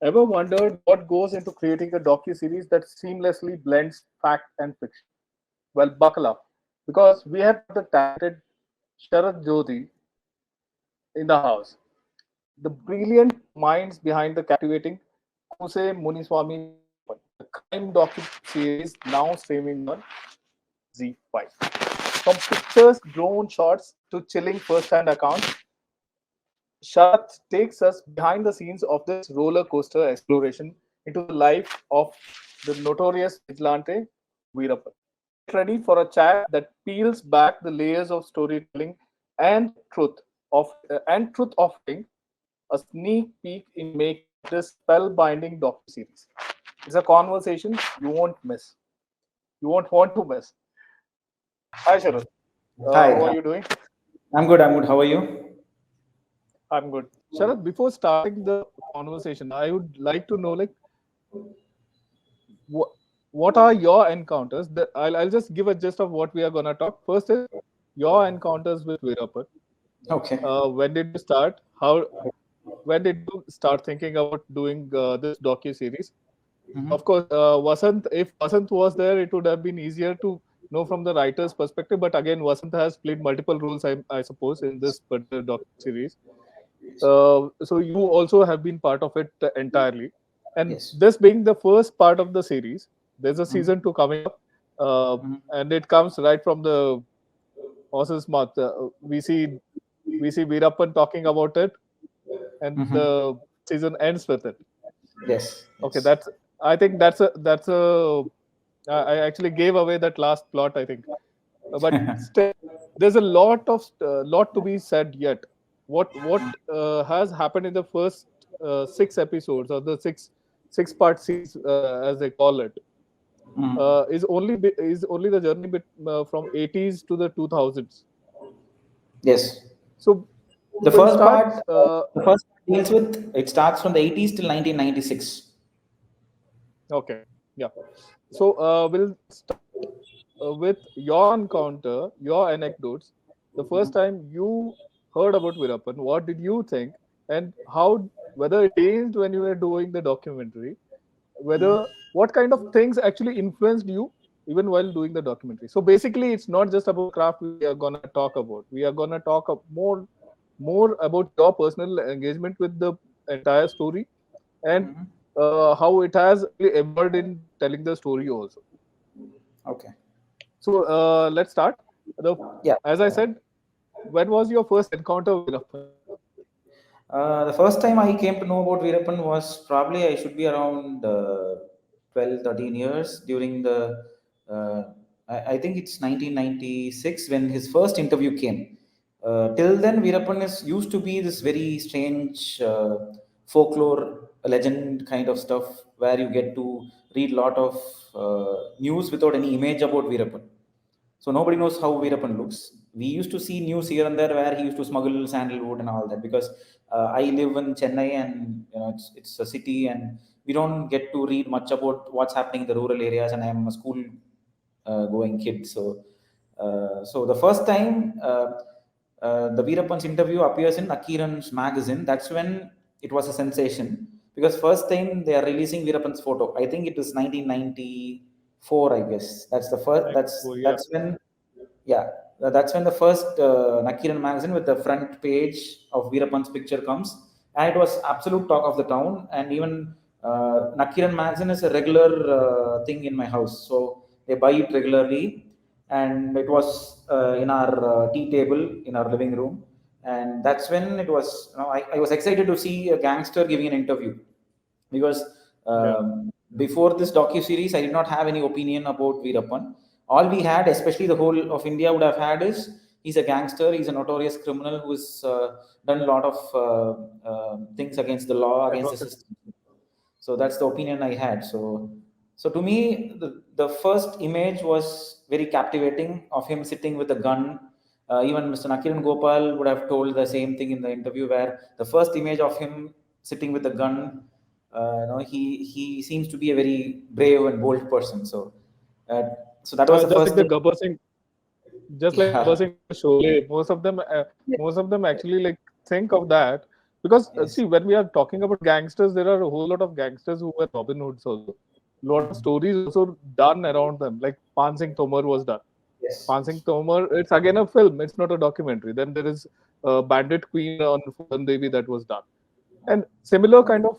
Ever wondered what goes into creating a docu-series that seamlessly blends fact and fiction? Well, buckle up, because we have the talented Sharath Jothi in the house, the brilliant minds behind the captivating Koose Muniswamy Veerapan, the crime docu-series now streaming on Z5. From pictures, drone shots to chilling first-hand accounts, Sharath takes us behind the scenes of this roller coaster exploration into the life of the notorious vigilante Veerapan. Get ready for a chat that peels back the layers of storytelling and truth offering a sneak peek into the making of this spellbinding docu-series. It's a conversation you won't miss. You won't want to miss. Hi, Sharath. How are Hi, you doing? I'm good. I'm good. How are you? I'm good. Sharath, before starting the conversation, I would like to know, like, what what are your encounters? I'll just give a gist of what we are gonna talk. First is your encounters with Veerapan. Okay. When did you start? When did you start thinking about doing this docu series? Of Mm-hmm. course, Vasant. If Vasant was there, it would have been easier to know from the writer's perspective. But again, Vasant has played multiple roles, I suppose, in this particular docu series. So you also have been part of it entirely. And Yes. this being the first part of the series, there's a Mm-hmm. season 2 coming up, Mm-hmm. and it comes right from the horse's mouth. We see Veerappan talking about it, and Mm-hmm. the season ends with it. Yes. Okay, Yes. I think that's a I actually gave away that last plot, I think. But still, there's a lot to be said yet. What has happened in the first 6 episodes, or the six-part series, as they call it, Mm. is only the journey from 80s to the 2000s. Yes. So The so it first part, starts. the first part deals with it starts from the 80s till 1996. Okay, yeah. So we'll start with your encounter, your anecdotes. The first time you heard about Veerapan, what did you think, and how, whether it changed when you were doing the documentary, whether what kind of things actually influenced you even while doing the documentary. So basically, it's not just about craft we are gonna talk about. We are gonna talk more about your personal engagement with the entire story, and Mm-hmm. how it has actually evolved in telling the story also. Okay. So let's start. The Yeah. As I said, when was your first encounter with Veerapan? The first time I came to know about Veerapan was probably I should be around 12, 13 years during uh, I think it's 1996 when his first interview came. Till then, Veerapan is used to be this very strange folklore legend kind of stuff where you get to read a lot of news without any image about Veerapan. So nobody knows how Veerapan looks. We used to see news here and there where he used to smuggle sandalwood and all that because I live in Chennai and it's a city and we don't get to read much about what's happening in the rural areas and I'm a school going kid. So the first time the Veerapan's interview appears in Akiran's magazine, that's when it was a sensation because first time they are releasing Veerapan's photo. I think it was 1994, I guess. That's the first. That's 94, yeah. that's when, yeah, that's when the first Nakiran magazine with the front page of Veerapan's picture comes, and it was absolute talk of the town. And even Nakiran magazine is a regular thing in my house, so they buy it regularly, and it was in our tea table in our living room, and that's when it was. I was excited to see a gangster giving an interview because Yeah. before this docu series, I did not have any opinion about Veerapan. All we had, especially the whole of India, would have had is he's a gangster, he's a notorious criminal who's done a lot of things against the law, against the Atrocities. system. So that's the opinion I had. So to me, the first image was very captivating of him sitting with a gun. Even Mr. Nakiran Gopal would have told the same thing in the interview, where the first image of him sitting with a gun, he seems to be a very brave and bold person. Uh, so that was the Just like first the thing. Gabbar Singh, just like Gabbar Yeah. Singh Sholay, most of them actually like think of that. Because Yes. see, when we are talking about gangsters, there are a whole lot of gangsters who were Robin Hoods also. A lot of stories also done around them, like Pan Singh Tomar was done. Yes. Pan Singh Tomar, it's again a film, it's not a documentary. Then there is Bandit Queen on Fulan Devi that was done. And similar kind of,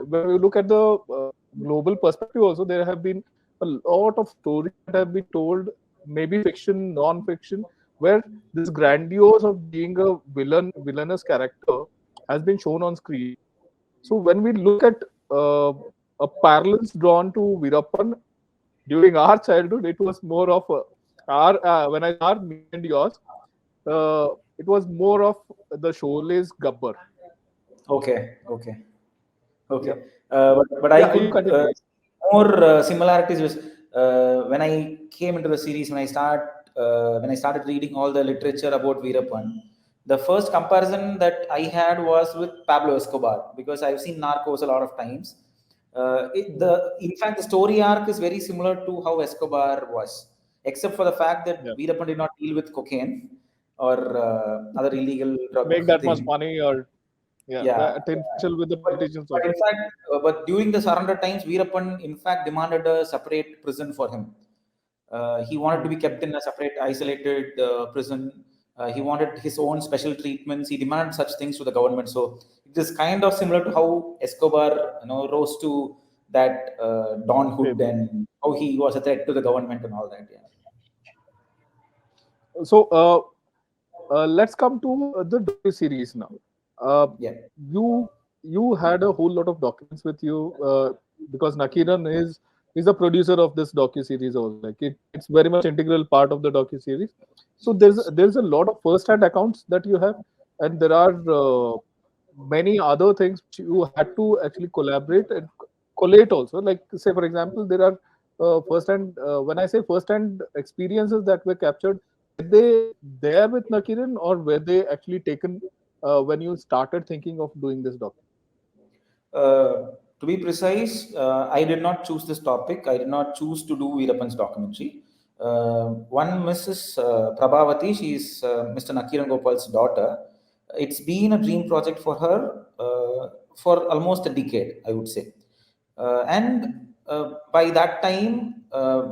when we look at the global perspective also, there have been a lot of stories that have been told, maybe fiction, non-fiction, where this grandiose of being a villainous character has been shown on screen. So when we look at uh, a parallels drawn to Veerapan during our childhood, it was more of our, when I say our, me and yours, it was more of the Shole's Gabbar. Okay. Okay. Yeah, Okay. But I yeah, you could continue. more similarities with when I came into the series, when I started reading all the literature about Veerapan. The first comparison that I had was with Pablo Escobar because I've seen Narcos a lot of times. Mhm. In fact, the story arc is very similar to how Escobar was, except for the fact that Yeah, Veerapan did not deal with cocaine or other illegal drug make that much thing. money, or yeah, Yeah, that influential with the but, politicians but in also. fact, but during the surrender times, Veerapan in fact demanded a separate prison for him. He wanted to Mm. be kept in a separate, isolated prison. He wanted his own special treatments. He demanded such things to the government. So it is kind of similar to how Escobar, rose to that donhood Fame. and how he was a threat to the government and all that. Yeah, So let's come to the docu series now. Uh, yeah. you you had a whole lot of documents with you, because Nakiran is the producer of this docu series also. Like it's very much integral part of the docu series. So there's a lot of first hand accounts that you have, and there are many other things which you had to actually collaborate and collate also. Like say for example, there are first hand, when I say first hand experiences that were captured, were they there with Nakiran, or were they actually taken when you started thinking of doing this doc? To be precise, I did not choose this topic. I did not choose to do Veerapan's documentary. One Mrs. Prabhavati, she is Mr. Nakiran Gopal's daughter. It's been a dream project for her for almost a decade, I would say. And by that time,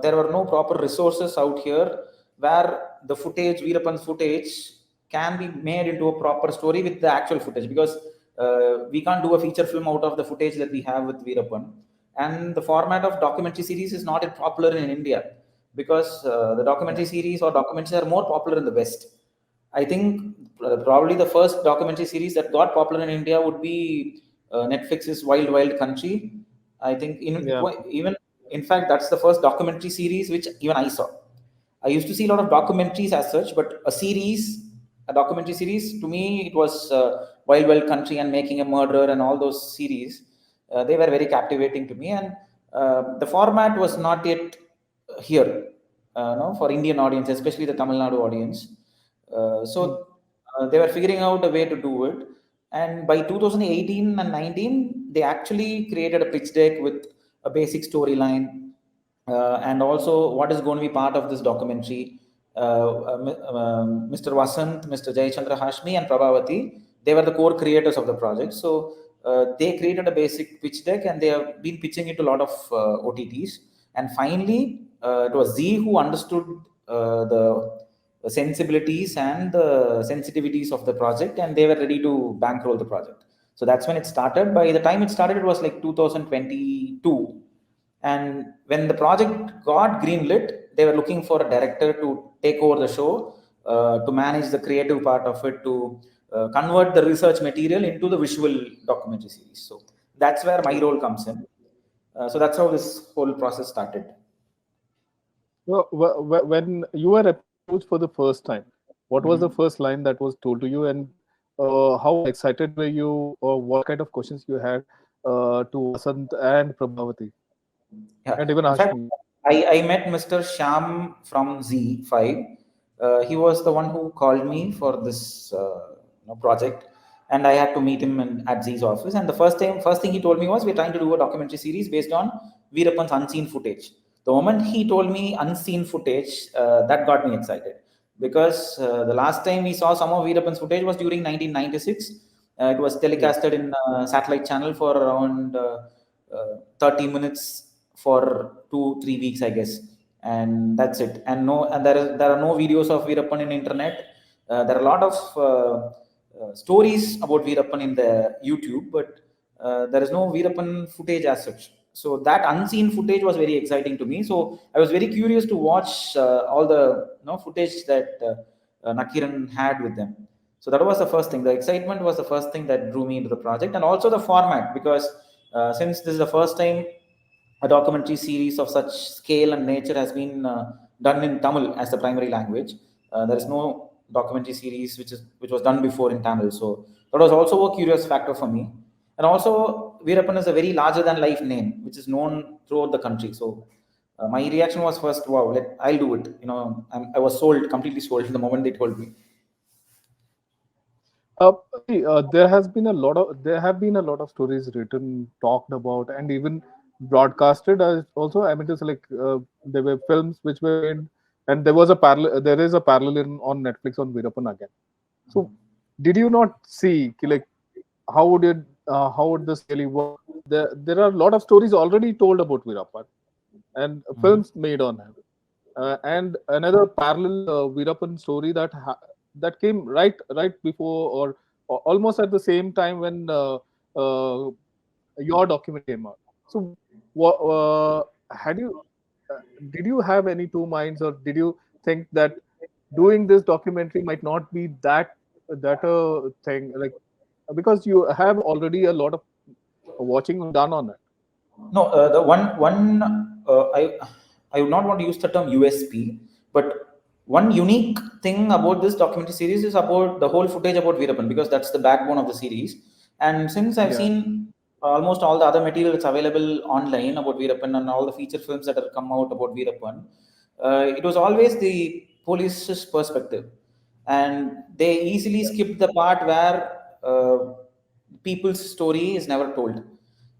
there were no proper resources out here where the footage, Veerapan's footage, can be made into a proper story with the actual footage because we can't do a feature film out of the footage that we have with Veerapan. And the format of documentary series is not popular in India because the Yeah. documentary series or documentaries are more popular in the West. I think probably the first documentary series that got popular in India would be Netflix's Wild Wild Country. I think Yeah. even in fact that's the first documentary series which even I saw. I used to see a lot of documentaries as such, but a documentary series, to me, it was Wild Wild Country and Making a Murderer and all those series. They were very captivating to me, and the format was not yet here, no, for Indian audience, especially the Tamil Nadu audience. Mm. So they were figuring out a way to do it, and by 2018 and 19, they actually created a pitch deck with a basic storyline and also what is going to be part of this documentary. Mr. Vasant, Mr. Jayachandra Hashmi, and Prabhavati, they were the core creators of the project. So they created a basic pitch deck and they have been pitching it to a lot of OTTs. And finally, it was Z who understood the sensibilities and the sensitivities of the project, and they were ready to bankroll the project. So that's when it started. By the time it started, it was like 2022, and when the project got greenlit, they were looking for a director to take over the show, to manage the creative part of it, to convert the research material into the visual documentary series. So that's where my role comes in. So that's how this whole process started. Well, when you were approached for the first time, what was the Mhm. first line that was told to you, and how excited were you, or what kind of questions you had to Vasant and Prabhavati, Yeah. and even In fact, Ashmi? I met Mr. Sham from Z5. He was the one who called me for this project, and I had to meet him at Z's office. And the first thing he told me was, "We're trying to do a documentary series based on Veerapan's unseen footage." The moment he told me unseen footage, that got me excited because the last time we saw some of Veerapan's footage was during 1996, It was Yes. telecasted in satellite channel for around 30 minutes for 2 3 weeks, I guess, and that's it. And no, and there are no videos of Veerapan in internet. There are a lot of stories about Veerapan in the YouTube, but there is no Veerapan footage as such. So that unseen footage was very exciting to me. So I was very curious to watch all the footage that Nakiran had with them. So that was the first thing. The excitement was the first thing that drew me into the project, and also the format, because since this is the first time a documentary series of such scale and nature has been done in Tamil as the primary language. There is no documentary series which was done before in Tamil, so that was also a curious factor for me. And also, Veerapan is a very larger than life name, which is known throughout the country. So my reaction was first, wow, I'll do it. I was sold, completely sold the moment they told me. See, there have been a lot of stories written, talked about, and even broadcasted. As also, I mean, just like there were films which were made, and there was a parallel. There is a parallel on Netflix on Veerapan again. So, did you not see like how would this really work? There are a lot of stories already told about Veerapan and Mhm. films made on him. And another parallel Veerapan story that came right before or almost at the same time when your document came out. So, had you did you have any two minds, or did you think that doing this documentary might not be that a thing, like because you have already a lot of watching done on it? No, the one I would not want to use the term USP, but one unique thing about this documentary series is about the whole footage about Veerapan, because that's the backbone of the series. And since I've Yeah, seen almost all the other material that's available online about Veerapan and all the feature films that have come out about Veerapan, it was always the police's perspective, and they easily skipped the part where people's story is never told.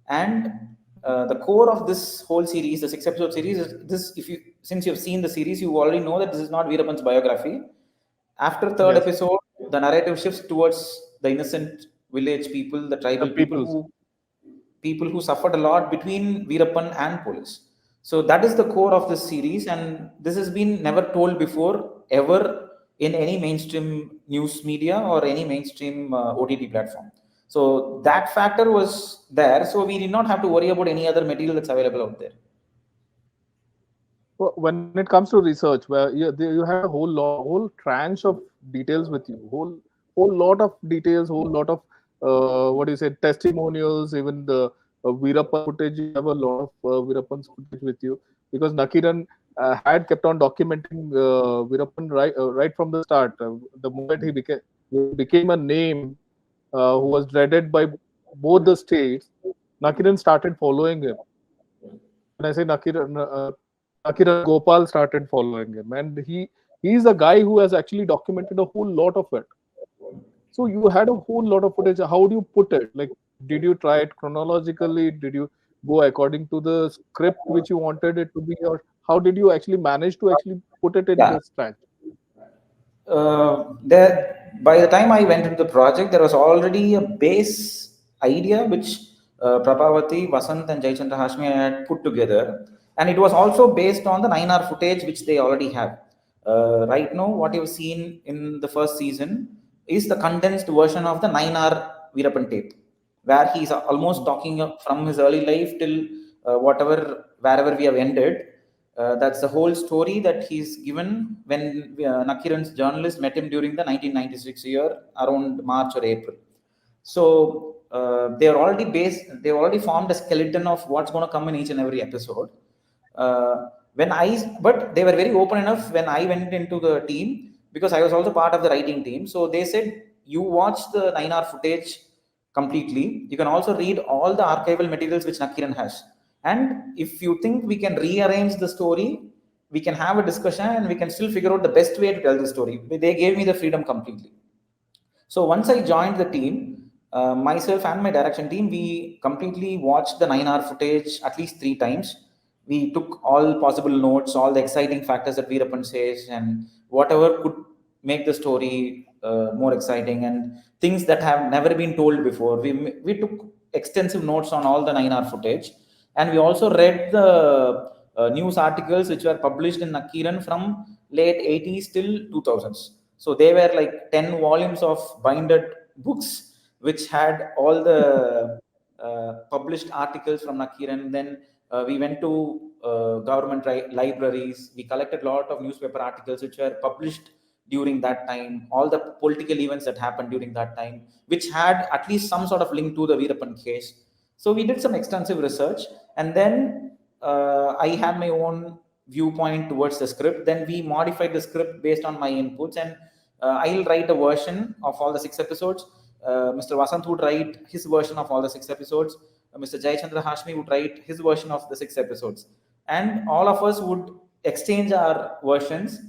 And the core of this whole series, the 6 episode series, is this. If you Since you've seen the series, you already know that this is not Veerapan's biography. After third yes, episode, the narrative shifts towards the innocent village people, the the tribal peoples. people who suffered a lot between Veerapan and police. So that is the core of this series, and this has been never told before ever in any mainstream news media or any mainstream OTT platform. So that factor was there. So we did not have to worry about any other material that's available out there. Well, when it comes to research, where you had a whole tranche of details with you, whole lot of details, whole lot of what do you say, testimonials, even the Veerapan footage. You have a lot of Veerapan's footage with you because Nakiran had kept on documenting Veerapan right from the start. The moment he became a name who was dreaded by both the states, Nakiran started following him. When I say Nakiran Gopal started following him, and he's a guy who has actually documented a whole lot of it. So you had a whole lot of footage. How do you put it? Like, did you try it chronologically? Did you go according to the script which you wanted it to be, or how did you actually manage to actually put it in Yeah. this tranche? There, by the time I went into the project, there was already a base idea which Prabhavati, Vasant, and Jaychandra Hashmi had put together, and it was also based on the 9 hour footage which they already have. Right now, what you've seen in the first season is the condensed version of the 9 hour Veerapan tape, where he's almost Mhm. talking from his early life till wherever we have ended. That's the whole story that he's given when Nakiran's journalist met him during the 1996 year around March or April. So they're already formed a skeleton of what's going to come in each and every episode. But they were very open enough when I went into the team, because I was also part of the writing team. So they said, you watch the 9 hour footage completely. You can also read all the archival materials which Nakiran has. And if you think we can rearrange the story, we can have a discussion and we can still figure out the best way to tell the story. They gave me the freedom completely. So once I joined the team, myself and my direction team, we completely watched the 9 hour footage at least 3 times. We took all possible notes, all the exciting factors that Veerapan says, and whatever could make the story more exciting, and things that have never been told before. We took extensive notes on all the 9 hour footage, and we also read the news articles which were published in Nakiran from late 80s till 2000s. So they were like 10 volumes of binded books which had all the published articles from Nakiran. Then we went to government libraries. We collected a lot of newspaper articles which were published during that time, all the political events that happened during that time, which had at least some sort of link to the Veerapan case. So we did some extensive research, and then I had my own viewpoint towards the script. Then we modified the script based on my inputs, and I'll write a version of all the 6 episodes. Mr. Vasant would write his version of all the 6 episodes. Mr. Jayachandra Hashmi would write his version of the 6 episodes, and all of us would exchange our versions,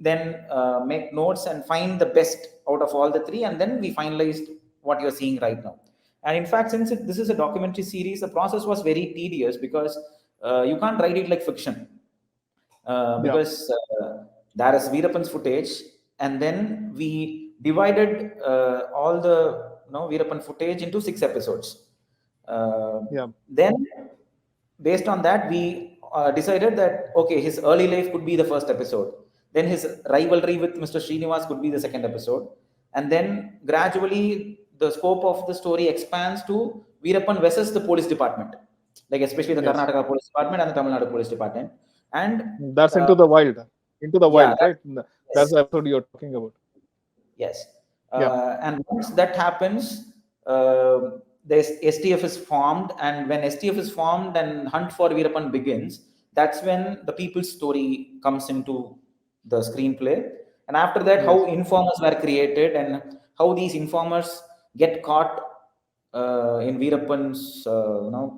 then make notes and find the best out of all the three, and then we finalized what you're seeing right now. And in fact, since this is a documentary series, the process was very tedious because you can't write it like fiction. Yeah. Because there is Veerapan's footage, and then we divided all the Veerapan footage into 6 episodes. Yeah. Then, based on that, we decided that okay, his early life could be the first episode. Then his rivalry with Mr. Srinivas could be the second episode, and then gradually the scope of the story expands to Veerapan versus the police department, like especially the Yes. Karnataka police department and the Tamil Nadu police department. And That's uh, into the wild. Into the yeah, wild, right? That's yes, the episode you're talking about. yes. Yeah. And once that happens, the STF is formed, and when STF is formed and hunt for Veerapan begins, that's when the people's story comes into the screenplay. And after that, how Yes. informers were created and how these informers get caught in Veerapan's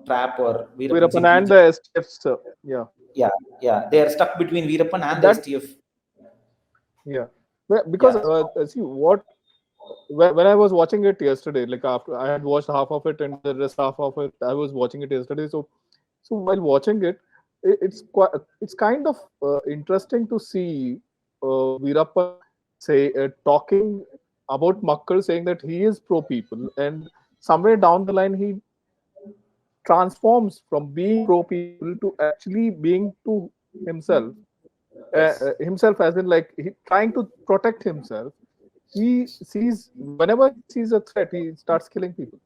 trap or Veerapan's Veerapan and intelligence. the STFs. Yeah. Yeah, yeah, they are stuck between Veerapan and the That. STF. Yeah. Because Yeah, see what when I was watching it yesterday, like after I had watched half of it and the rest half of it, I was watching it yesterday. So while watching it, it's kind of interesting to see Veerapan say talking about Makkal, saying that he is pro people, and somewhere down the line he transforms from being pro people to actually being to himself. yes, Himself, as in like he trying to protect himself. He sees whenever he sees a threat, he starts killing people.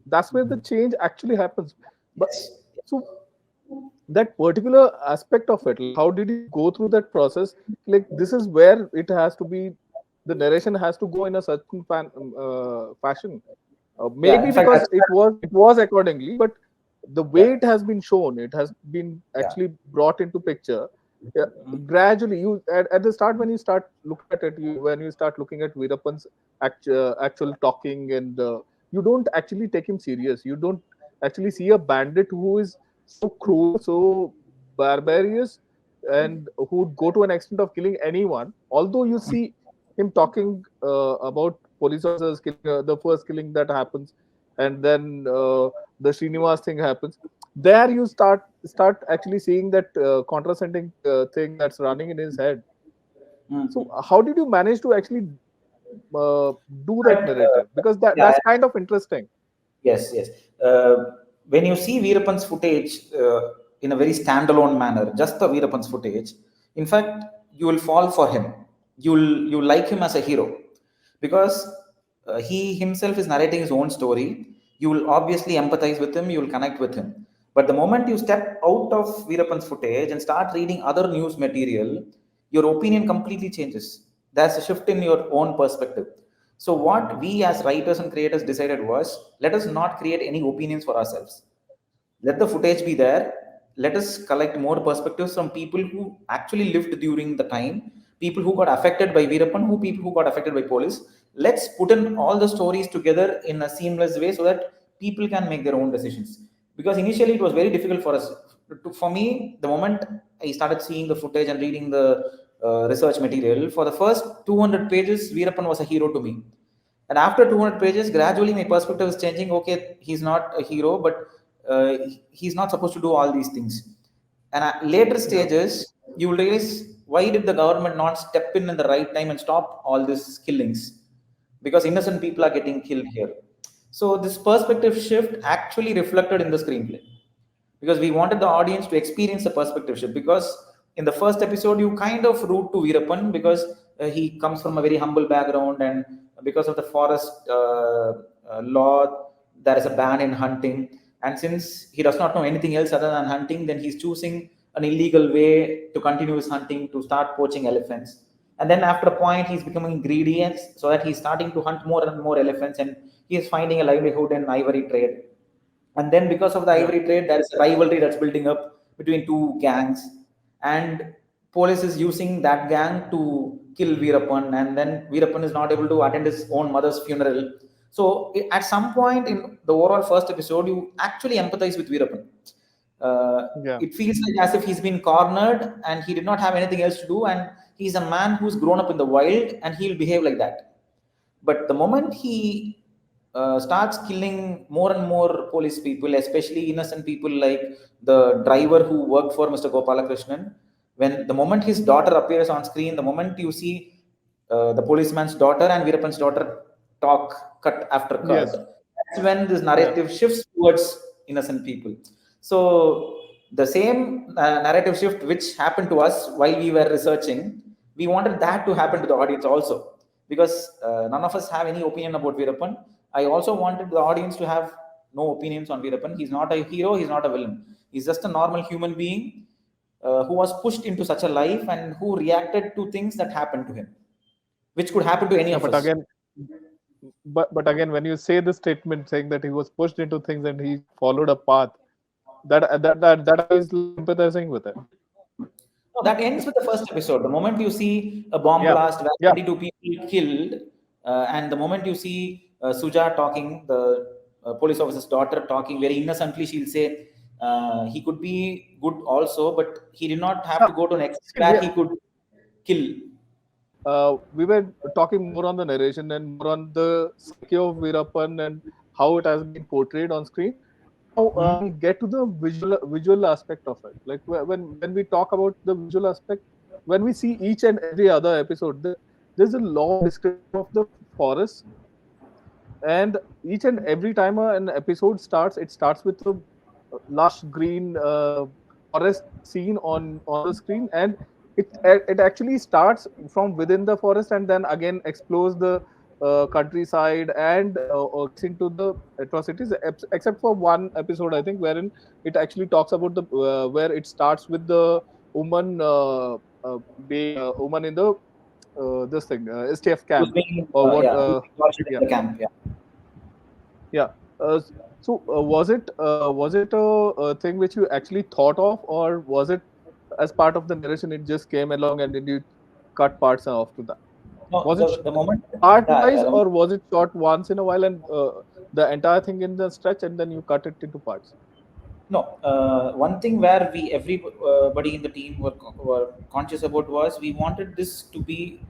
That's where the change actually happens. But yes, so that particular aspect of it, like, how did you go through that process? Like this is where it has to be. The narration has to go in a certain fashion. yeah. Maybe In fact, because that's it was accordingly, but the yeah, way it has been shown, it has been yeah. actually brought into picture. Yeah, Mhm. gradually, you at the start when you start looking at it, when you start looking at Veerapan's actual talking, and you don't actually take him serious. You don't actually see a bandit who is so cruel, so barbarous, and who would go to an extent of killing anyone. Although you see him talking about police officers killing, the first killing that happens, and then the Srinivas thing happens. There you start actually seeing that contrasting thing that's running in his head. So Mhm. how did you manage to actually do that But narrative? Because yeah, that's kind of interesting. yes, yes. When you see Veerapan's footage in a very standalone manner, just the Veerapan's footage, in fact, you will fall for him. You like him as a hero because he himself is narrating his own story. You will obviously empathize with him. You will connect with him. But the moment you step out of Veerapan's footage and start reading other news material, your opinion completely changes. There's a shift in your own perspective. So, what we as writers and creators decided was let us not create any opinions for ourselves. Let the footage be there. Let us collect more perspectives from people who actually lived during the time, people who got affected by Veerapan, people who got affected by police. Let's put in all the stories together in a seamless way so that people can make their own decisions. Because initially it was very difficult for us. For me, the moment I started seeing the footage and reading the research material, for the first 200 pages, Veerapan was a hero to me. And after 200 pages, gradually my perspective is changing. Okay, he's not a hero, but he's not supposed to do all these things. And at later Yeah. stages, you will realize why did the government not step in the right time and stop all these killings? because innocent people are getting killed here. So this perspective shift actually reflected in the screenplay, because we wanted the audience to experience the perspective shift. Because in the first episode, you kind of root to Veerapan because he comes from a very humble background, and because of the forest law, there is a ban in hunting. And since he does not know anything else other than hunting, then he's choosing an illegal way to continue his hunting, to start poaching elephants. And then after a point, he's becoming greedy, and so that he's starting to hunt more and more elephants, and he is finding a livelihood in ivory trade. And then because of the Yeah. ivory trade, there is a rivalry that's building up between two gangs, and police is using that gang to kill Veerapan, and then Veerapan is not able to attend his own mother's funeral. So at some point in the overall first episode, you actually empathize with Veerapan. uh, Yeah. it feels like as if he's been cornered and he did not have anything else to do, and he's a man who's grown up in the wild, and he'll behave like that. But the moment he starts killing more and more police people, especially innocent people like the driver who worked for Mr. Gopalakrishnan, when the moment his daughter appears on screen, the moment you see the policeman's daughter and Veerapan's daughter talk cut after cut, Yes. that's when this Yeah. narrative shifts towards innocent people. So the same narrative shift which happened to us while we were researching, we wanted that to happen to the audience also, because none of us have any opinion about Veerapan. I also wanted the audience to have no opinions on Veerapan. He's not a hero, he's not a villain. He's just a normal human being who was pushed into such a life and who reacted to things that happened to him, which could happen to any Yeah. of But us. again, but again, when you say the statement saying that he was pushed into things and he followed a path, that I was like empathizing with it. No, that ends with the first episode. The moment you see a bomb Yeah. blast where Yeah. 22 people killed, and the moment you see Suja talking, the police officer's daughter talking very innocently, she'll say he could be good also, but he did not have Yeah. to go to an extent See, where he could kill. we were talking more on the narration and more on the psyche of Veerapan and how it has been portrayed on screen. Now Hmm? we'll get to the visual aspect of it. Like when we talk about the visual aspect, when we see each and every other episode, there's a long description of the forest, and each and every time an episode starts, it starts with a lush green forest scene on the screen, and it actually starts from within the forest and then again explores the countryside and gets into the atrocities, except for one episode, I think, wherein it actually talks about the where it starts with the woman being woman in the this thing STF Who's camp being, or what yeah, who's being tortured yeah. in the camp. Yeah. Yeah. Was it a thing which you actually thought of, or was it as part of the narration? It just came along and then you cut parts off to that. No, Was it the moment, part yeah, wise, yeah, or was it shot once in a while and the entire thing in the stretch and then you cut it into parts? no, one thing where we everybody in the team were conscious about was we wanted this to be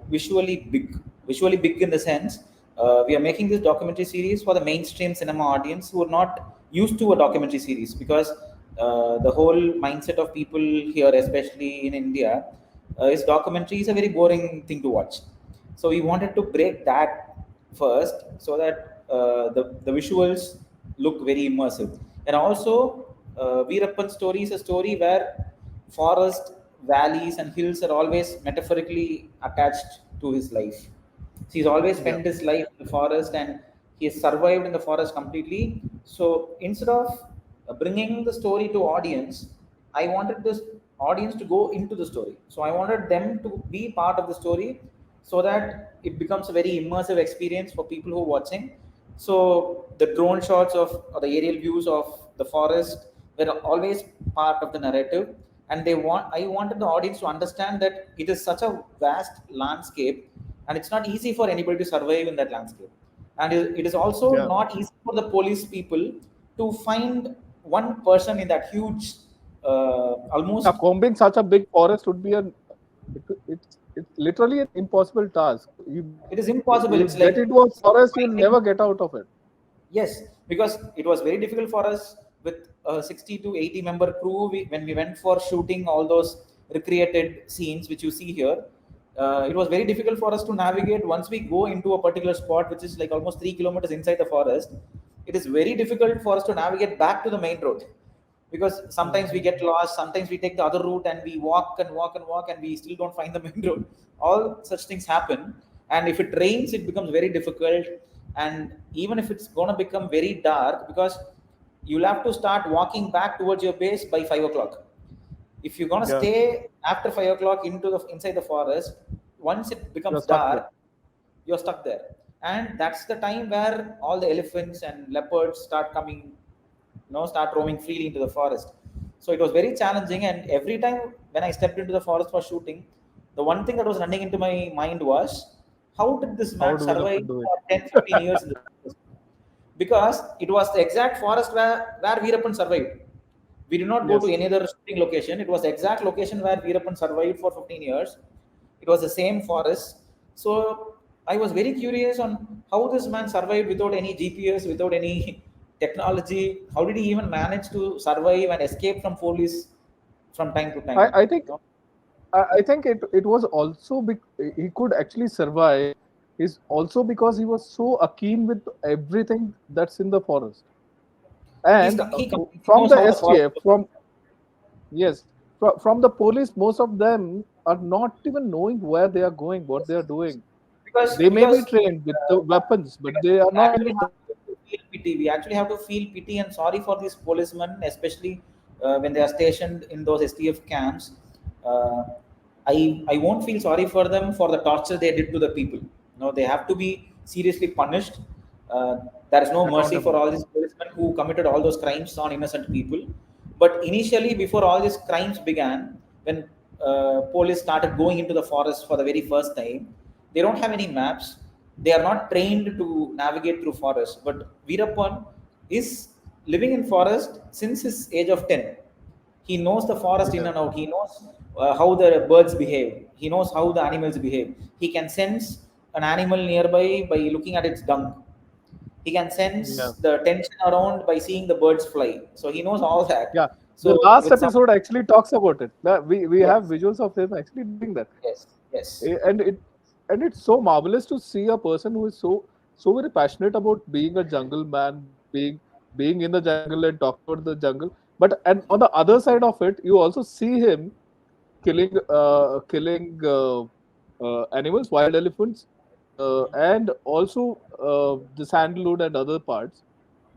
visually big. Visually big in the sense we are making this documentary series for the mainstream cinema audience who are not used to a documentary series, because the whole mindset of people here, especially in India, is documentary is a very boring thing to watch. So we wanted to break that first, so that the visuals look very immersive. And also, Veerappan's story is a story where forest, valleys, and hills are always metaphorically attached to his life. So he's always Yeah. spent his life in the forest, and he has survived in the forest completely. So instead of bringing the story to audience, I wanted this audience to go into the story. So I wanted them to be part of the story, so that it becomes a very immersive experience for people who are watching. So the drone shots of, or the aerial views of the forest were always part of the narrative, and I wanted the audience to understand that it is such a vast landscape, and it's not easy for anybody to survive in that landscape. And it is also Yeah. not easy for the police people to find one person in that huge, Yeah, almost, combing such a big forest would be it's literally an impossible task. it is impossible. You It's get like into a forest, you'll finding. never get out of it. Yes, because it was very difficult for us with a 60 to 80 member crew. When we went for shooting all those recreated scenes which you see here, it was very difficult for us to navigate. Once we go into a particular spot which is like almost 3 kilometers inside the forest, it is very difficult for us to navigate back to the main road, because sometimes we get lost, sometimes we take the other route and we walk and walk and walk and we still don't find the main road. All such things happen. And if it rains, it becomes very difficult. And even if it's going to become very dark, because you'll have to start walking back towards your base by 5 o'clock. If you're going to Yeah. stay after 5 o'clock into the inside the forest, once it You're becomes stuck there. dark, you're stuck there. And that's the time where all the elephants and leopards start coming, start roaming freely into the forest. So it was very challenging. And every time when I stepped into the forest for shooting, the one thing that was running into my mind was, how did this How man do we look survive into it? for 10-15 years in the forest? Because it was the exact forest where Veerapan survived. We did not go to Yes. any other shooting location. It was the exact location where Veerapan survived for 15 years. It was the same forest. So I was very curious on how this man survived without any GPS, without any technology. How did he even manage to survive and escape from police from time to I, time? I think I think it was also he could actually survive is also because he was so keen with everything that's in the forest. And He completely from knows the how the forest STF, works. yes, from the police, most of them are not even knowing where they are going, what they are doing. They may be trained with the weapons, but Because they are we not actually even. have to feel pity. We actually have to feel pity and sorry for these policemen, especially when they are stationed in those STF camps. Uh, I won't feel sorry for them for the torture they did to the people. No, they have to be seriously punished. Uh, there is no mercy for Accountable. all these policemen who committed all those crimes on innocent people. But initially, before all these crimes began, when police started going into the forest for the very first time, they don't have any maps. They are not trained to navigate through forest. But Veerapan is living in forest since his age of 10. He knows the forest in Yeah. and out. He knows how the birds behave. He knows how the animals behave. He can sense an animal nearby by looking at its dung. He can sense Yeah. the tension around by seeing the birds fly. So he knows all that. Yeah. The So last with some, episode actually talks about it. We have yes, visuals of him actually doing that. yes, yes, And it's so marvelous to see a person who is so very passionate about being a jungle man, being in the jungle and talking about the jungle. But and on the other side of it, you also see him killing animals, wild elephants, and also the sandalwood and other parts,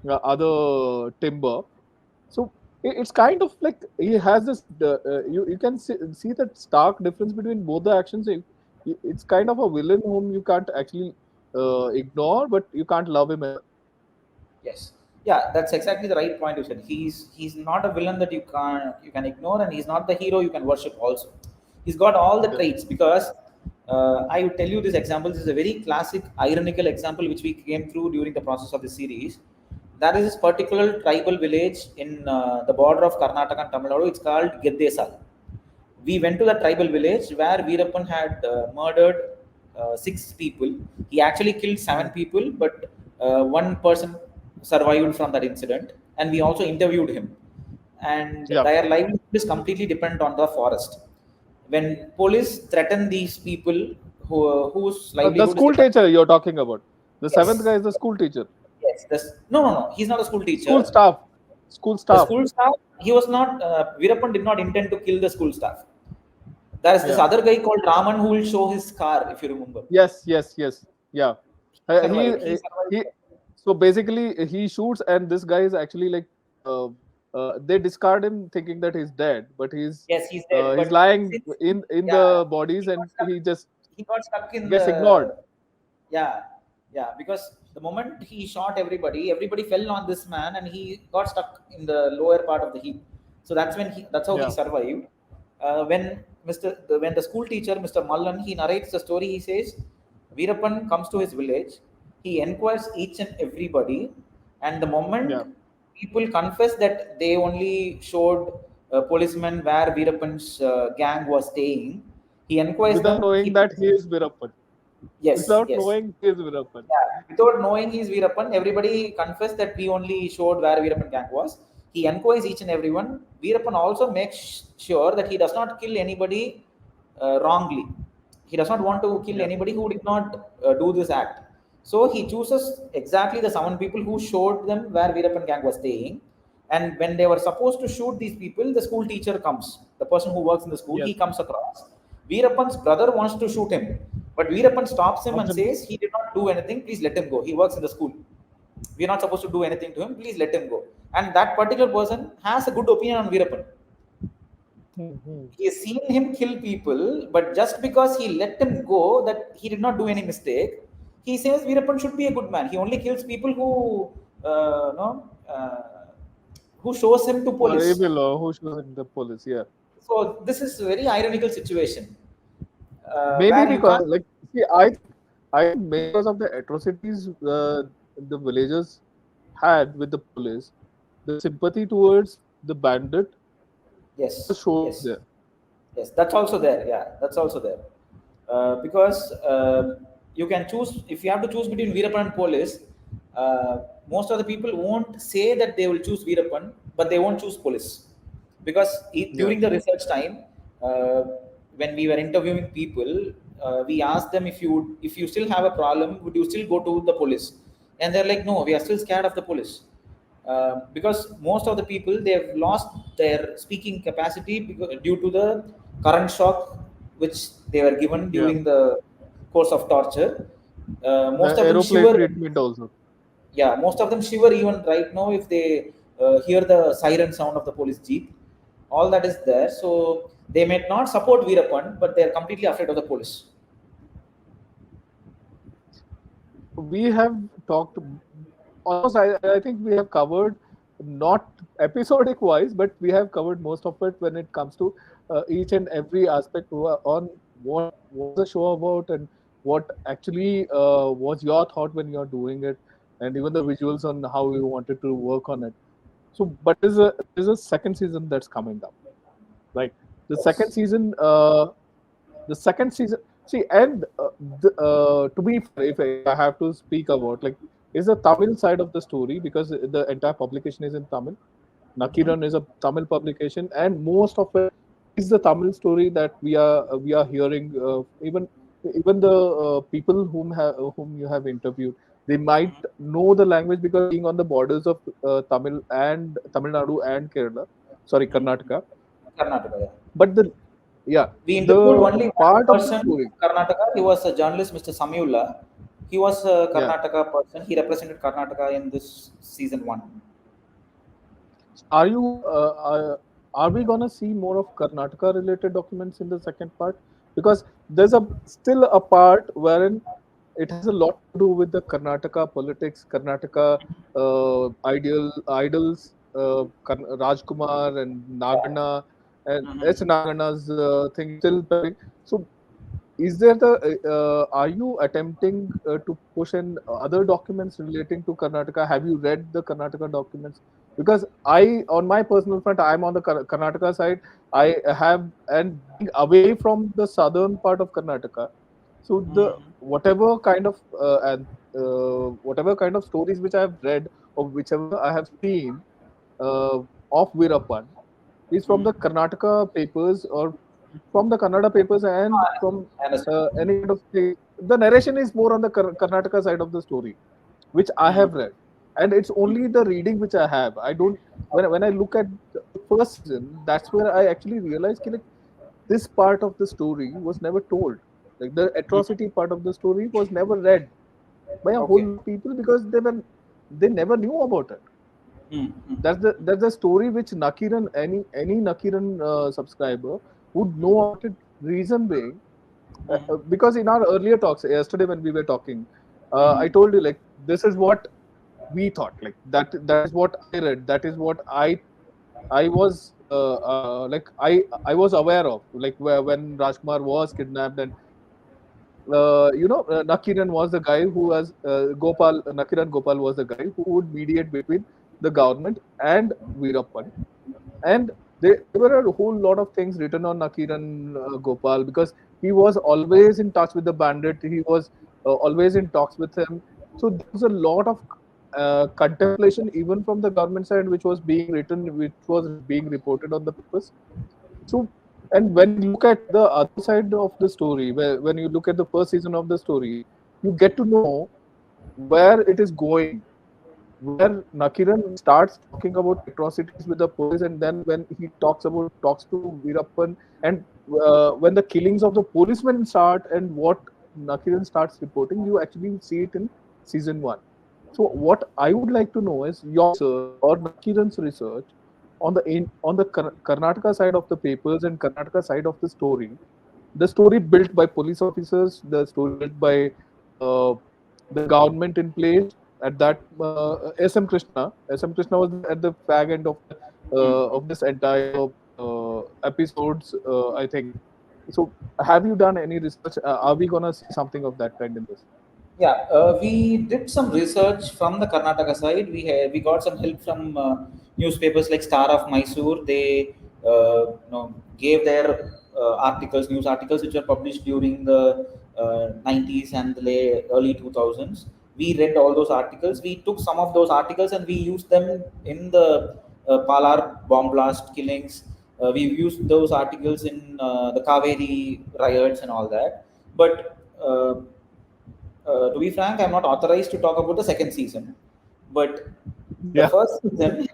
other timber. So it's kind of like he has this. You can see that stark difference between both the actions. It's kind of a villain whom you can't actually ignore, but you can't love him either. yes. Yeah, that's exactly the right point you said. He's not a villain that you can ignore, and he's not the hero you can worship also. He's got all the Yeah. traits. Because I would tell you this example. This is a very classic ironical example which we came through during the process of the series. There is this particular tribal village in the border of Karnataka and Tamil Nadu. It's called Geddesal. We went to the tribal village where Veerapan had murdered 6 people. He actually killed Hmm. 7 people, but one person survived from that incident, and we also interviewed him. And Yeah. their livelihood is completely dependent on the forest. When police threaten these people whose The livelihood is school dependent, teacher you're talking about. The seventh yes, guy is the school teacher. yes, no, no, no, he's not a school School teacher. staff. School The staff. school staff, he was not. Veerapan did not intend to kill the school staff. There is this Yeah. other guy called Raman who will show his scar, if you remember. Yes. Yes. Yes. Yeah. He He survived. He survived. he. So basically, he shoots, and this guy is actually like uh, they discard him, thinking that he's dead, but Yes, he's dead. he's But lying since, in yeah, the bodies, and he got stuck in gets ignored. the, yeah, yeah, because the moment he shot everybody, everybody fell on this man, and he got stuck in the lower part of the heap. So that's how he Yeah. survived. When the school teacher, Mr. Mallan, he narrates the story. He says, Veerapan comes to his village. He enquires each and everybody, and the moment Yeah. people confess that they only showed policemen where Veerapan's gang was staying, he enquires Without them. He knowing that puts, he is Veerapan. yes, Without yes. knowing he is Veerapan. Yeah, without knowing he's Veerapan, everybody confessed that we only showed where Veerapan gang was. He enquires each and everyone. Veerapan also makes sure that he does not kill anybody wrongly. He does not want to kill Yeah. anybody who did not do this act. So he chooses exactly the 7 people who showed them where Veerapan gang was staying. And when they were supposed to shoot these people, the school teacher comes. The person who works in the school, Yes. he comes across. Veerapan's brother wants to shoot him, but Veerapan stops him and Option. says he did not do anything. Please let him go. He works in the school. We are not supposed to do anything to him. Please let him go. And that particular person has a good opinion on Veerapan. Hmm. He has seen him kill people, but just because he let him go, that he did not do any mistake, he says Veerapan should be a good man. He only kills people no, who shows him to Who are police. able or who shows in the police? Yeah. So this is a very ironical situation Maybe where you because, can't. like, see, I think maybe because of the atrocities the villagers had with the police, the sympathy towards the bandit Yes, was showing yes. there. Yes, that's also there. Yeah, that's also there. Because you can choose, if you have to choose between Veerapan and police, most of the people won't say that they will choose Veerapan, but they won't choose police. Because Yeah. during the research time, uh, when we were interviewing people, we asked them, if you still have a problem, would you still go to the police? And they're like, no, we are still scared of the police. Because most of the people, they have lost their speaking capacity due to the current shock which they were given Yeah. during the course of torture. Most The of them aeroplane shiver. treatment also. Yeah, most of them shiver even right now if they hear the siren sound of the police jeep. All that is there. So they may not support Veerapan, but they are completely afraid of the police. We have talked almost, I think we have covered, not episodic wise, but we have covered most of it when it comes to each and every aspect on what was the show about and what actually was your thought when you're doing it, and even the visuals on how you wanted to work on it. So but there's a second season that's coming up, right? The second Yes. season the second season, see, and to be fair, if I have to speak about, like, is the Tamil side of the story, because the entire publication is in Tamil. Mhm. Nakiran is a Tamil publication, and most of it is the Tamil story that we are hearing. Even the people whom you have interviewed, they might know the language because being on the borders of Tamil and Tamil Nadu and Kerala, sorry, Mhm. Karnataka. Karnataka, yeah. But the yeah, We interviewed the only one part of the person story. from Karnataka. He was a journalist, Mr. Samyula. He was a Yeah. Karnataka person. He represented Karnataka in this season one. Are you are we gonna see more of Karnataka related documents in the second part? Because there's a still a part wherein it has a lot to do with the Karnataka politics, Karnataka idols, Rajkumar and Yeah. Nagana, and Mhm. S. Nagana's thing is still pending. So is there the are you attempting to push in other documents relating to Karnataka? Have you read the Karnataka documents? Because on my personal front, I'm on the Karnataka side. I have, and being away from the southern part of Karnataka, so the Mhm. whatever kind of stories which I have read or whichever I have seen uh, of Veerapan is from the Mhm. Karnataka papers or from the Kannada papers and from I understand. any kind of thing. The narration is more on the Karnataka side of the story, which I Mhm. have read, and it's only the reading which I have. I don't when I look at the first season, that's where I actually realized like this part of the story was never told. Like the Mhm. atrocity part of the story was never read by a whole Okay. lot of people because they never knew about it. Mhm. That's the story which Nakiran, any Nakiran subscriber would know Mhm. about it. Reason being, Mhm. because in our earlier talks yesterday when we were talking, I Mhm. told you like this is what we thought. Like that is what I read. That is what I was like I was aware of. Like when Rajkumar was kidnapped and Nakiran was the guy who was Nakiran Gopal was the guy who would mediate between the government and Veerappan. And there were a whole lot of things written on Nakiran Gopal because he was always in touch with the bandit. He was always in talks with him. So there was a lot of contemplation even from the government side, which was being written, which was being reported on the papers. So And when you look at the other side of the story, where when you look at the first season of the story, you get to know where it is going, where Nakiran starts talking about atrocities with the police, and then when he talks to Veerappan, and when the killings of the policemen start, and what Nakiran starts reporting, you actually see it in season one. So what I would like to know is your research or Nakiran's research on the Karnataka side of the papers and Karnataka side of the story built by police officers, the story built by uh, the government in place at that SM Krishna. SM Krishna was at the fag end of this entire episodes, I think. So, have you done any research? Are we gonna see something of that kind in this? Yeah, we did some research from the Karnataka side. We got some help from newspapers like Star of Mysore. They gave their news articles, which were published during the 90s and the early 2000s. We read all those articles. We took some of those articles and we used them in the Palar bomb blast killings. We used those articles in the Kaveri riots and all that. But to be frank, I'm not authorized to talk about the second season, but the Yeah. first season,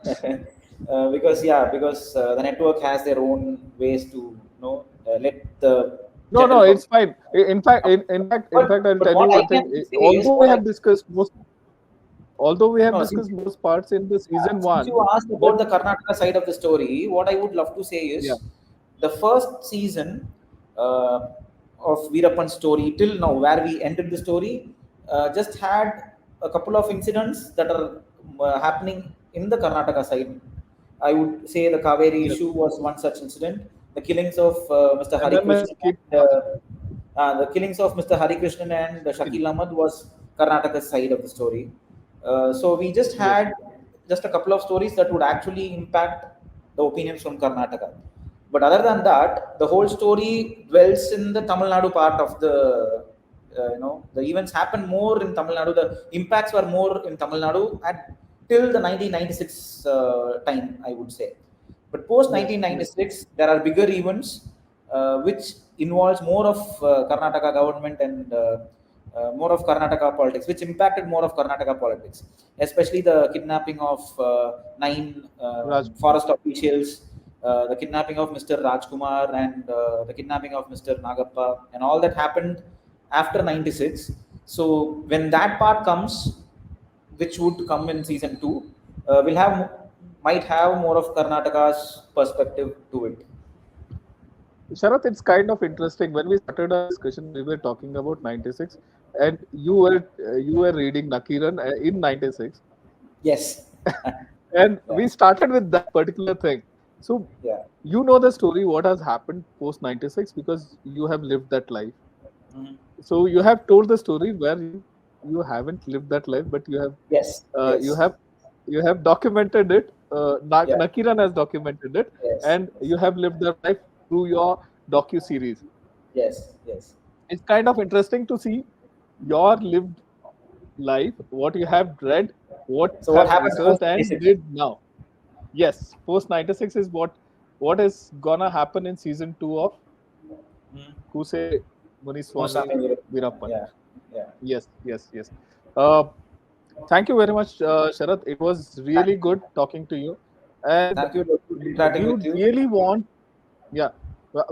because the network has their own ways to let the No, general no, public. it's fine. In fact, I'll But tell you what I one thing. can say is Although we what I have discussed no since most parts in the season since you one, asked but about the Karnataka side of the story, what I would love to say yeah, is the first season uh, of Veerapan's story till now, where we ended the story, just had a couple of incidents that are happening in the Karnataka side. I would say the Kaveri yes, issue was one such incident. The killings of Mr. and Hari then Krishnan let's keep and the killings of Mr. Hari Krishnan and Shakil Ahmad was Karnataka's side of the story. So we just yes, had just a couple of stories that would actually impact the opinions from Karnataka. But other than that, the whole story dwells in the Tamil Nadu part of the events happen more in Tamil Nadu. The impacts were more in Tamil Nadu at till the 1996 time, I would say. But post yes, yes. 1996, there are bigger events which involves more of Karnataka government and more of Karnataka politics, which impacted more of Karnataka politics, especially the kidnapping of nine Rajkumar. forest officials, the kidnapping of Mr. Rajkumar, and the kidnapping of Mr. Nagappa, and all that happened after 96. So when that part comes, which would come in season two, we'll have might have more of Karnataka's perspective to it. Sharath, it's kind of interesting. When we started our discussion, we were talking about 96, and you were reading Nakiran in 96, Yes. and Yeah. we started with that particular thing. So Yeah. you know the story, what has happened post 96, because you have lived that life. Mhm. So you have told the story where you haven't lived that life, but Yes. uh, you Yes. have you have documented it. Yeah. Nakiran has documented it, Yes. and you have lived that life through your docu-series. Yes. Yes. It's kind of interesting to see your lived life, what you have read, what So you what have happens researched post and 96? did now. Yes, post 96 is what is gonna happen in season two of Mm. Koose Muniswamy Munisamy Veerapan. Veerapan. Yeah. Yeah. Yes, yes, yes. Uh, Thank you very much, Sharath. It was really good talking to you, and Thank you for interacting we with would you. really want, yeah,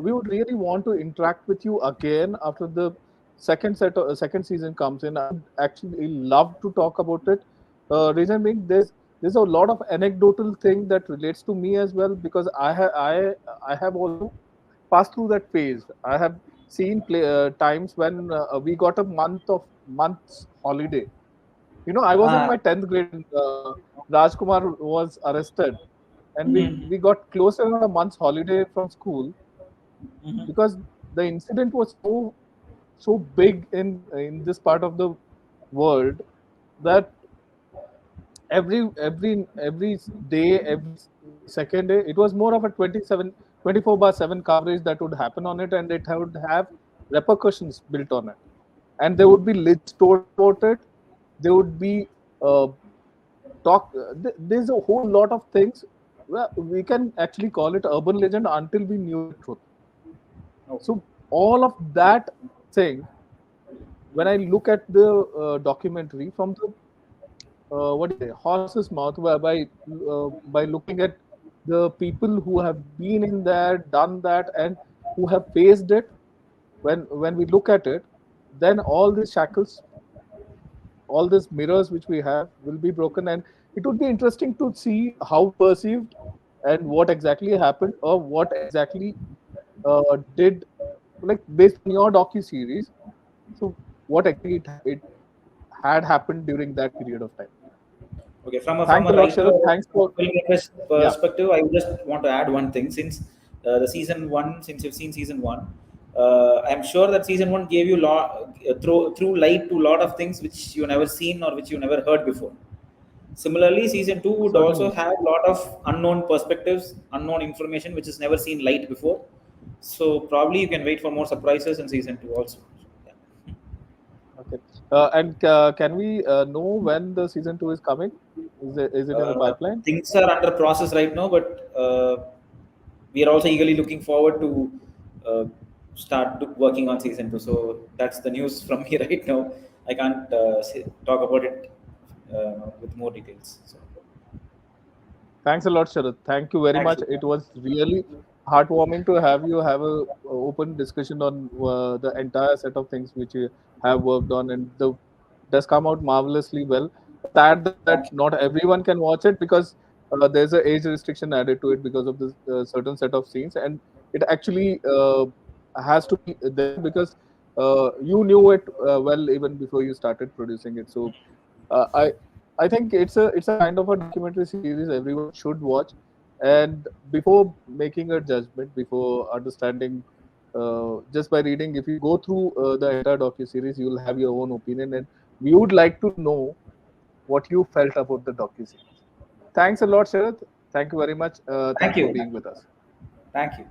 we would really want to interact with you again after the second season comes in. I would actually love to talk about it. Reason being, there's a lot of anecdotal thing that relates to me as well, because I have also passed through that phase. I have seen times when we got a month's holiday. I was in Ah. my 10th grade when Rajkumar was arrested, and Mhm. we got close around a month's holiday from school, Mhm. because the incident was so big in this part of the world that every day, every second day, it was more of a 24/7 coverage that would happen on it, and it would have repercussions built on it, and there would be lists told about it. There would be uh, there's a whole lot of things. Well, we can actually call it urban legend until we knew the truth. Okay. So all of that thing, when I look at the documentary from the what do you say, horse's mouth, by looking at the people who have been in there, done that, and who have faced it. When we look at it, then all these shackles, all these mirrors which we have, will be broken, and it would be interesting to see how perceived and what exactly happened, or what exactly did, like, based on your docu series. So what exactly it had happened during that period of time. Okay, from Thanks a a lot, writer Sharath. or Thanks for, filmmaker's yeah. perspective, I just want to add one thing. Since the season one, since you've seen season one, I'm sure that season one gave you through light to a lot of things which you never seen or which you never heard before. Similarly, season two would also Certainly. have a lot of unknown perspectives, unknown information which is never seen light before. So probably you can wait for more surprises in season two also. Yeah. Okay. And can we know when the season 2 is coming? Is it in the Uh, pipeline? Things are under process right now, but we are also eagerly looking forward to uh, working on season two. So that's the news from me right now. I can't talk about it with more details. So Thanks a lot, Sharath. Thank you very thank much. you. It was really heartwarming to have you have a open discussion on the entire set of things which you have worked on, and the it has come out marvelously well. Sad that Thank not everyone can watch it, because there's a age restriction added to it because of this certain set of scenes, and it actually has to be there because you knew it well even before you started producing it. So uh, I I think it's a kind of a documentary series everyone should watch, and before making a judgment, before understanding, just by reading, if you go through the entire docu series, you'll have your own opinion, and we would like to know what you felt about the docu series. Thanks a lot, Sharath. Thank you very much. thank Thanks for you. being with us. Thank you.